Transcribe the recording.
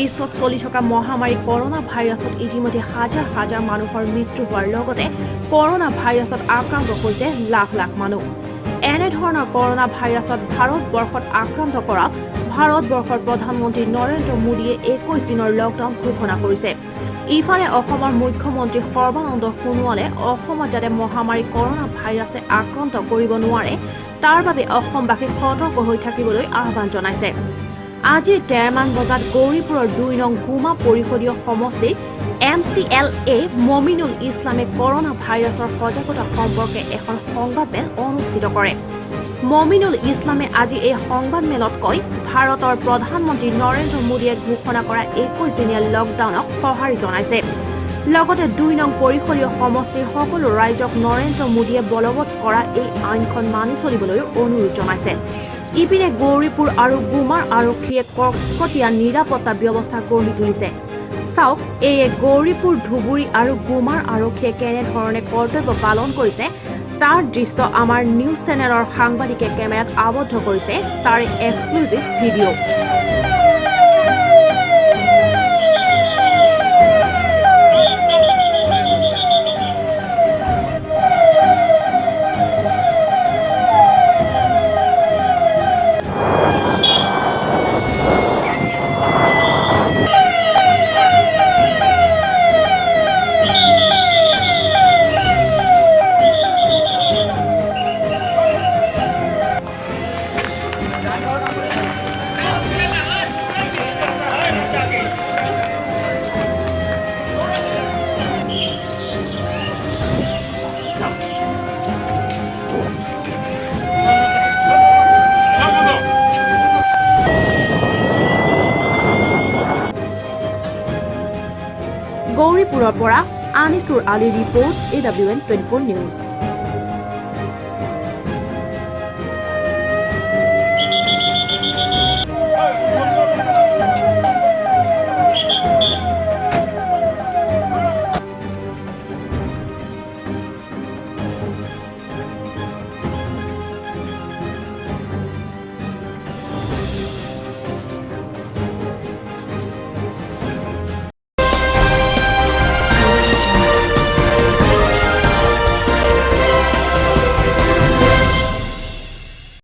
বিশ্বত চলি থকা মহামাৰী ক'ৰনা ভাইৰাছত ইতিমধ্যে হাজাৰ হাজাৰ মানুহৰ মৃত্যু হোৱাৰ লগতে ক'ৰনা ভাইৰাছত আক্ৰান্ত হৈছে লাখ লাখ মানুহ। এনেধৰণৰ ক'ৰনা ভাইৰাছত ভাৰতবৰ্ষত আক্ৰান্ত কৰাত ভাৰতবৰ্ষৰ প্ৰধানমন্ত্ৰী নৰেন্দ্ৰ মোদীয়ে 21 দিনৰ লকডাউন ঘোষণা কৰিছে। ইফালে অসমৰ মুখ্যমন্ত্ৰী সৰ্বানন্দ সোণোৱালে অসমত যাতে মহামাৰী ক'ৰনা ভাইৰাছে আক্ৰান্ত কৰিব নোৱাৰে তাৰ বাবে অসমবাসীক সতৰ্ক হৈ থাকিবলৈ আহ্বান জনাইছে। আজি ১.৫ মান বজাত গৌৰীপুৰৰ ২ নং গুমা পৰিষদীয় সমষ্টিত MCLA মমিনুল ইছলামে ক'ৰনা ভাইৰাছৰ সজাগতা সম্পৰ্কে এখন সংবাদমেল অনুষ্ঠিত কৰে। মমিনুল ইছলামে আজি এই সংবাদমেলত কয়, ভাৰতৰ প্ৰধানমন্ত্ৰী নৰেন্দ্ৰ মোদীয়ে ঘোষণা কৰা ২১ দিনীয়া লকডাউনক সঁহাৰি জনাইছে। লগতে ২ নং পৰিষদীয় সমষ্টিৰ সকলো ৰাইজক নৰেন্দ্ৰ মোদীয়ে বলবৎ কৰা এই আইনখন মানি চলিবলৈ অনুৰোধ জনাইছে। ইপিনে গৌৰীপুৰ আৰু গুমাৰ আৰক্ষীয়ে কটকটীয়া নিৰাপত্তা ব্যৱস্থা গঢ়ি তুলিছে। চাওক, এয়ে গৌৰীপুৰ, ধুবুৰী আৰু গুমাৰ আৰক্ষীয়ে কেনেধৰণে কৰ্তব্য পালন কৰিছে তাৰ দৃশ্য আমাৰ নিউজ চেনেলৰ সাংবাদিকে কেমেৰাত আবদ্ধ কৰিছে, তাৰে এক্সক্লুজিভ ভিডিঅ'। গৌৰীপুৰৰ পৰা Anisur Ali reports AWN 24 news.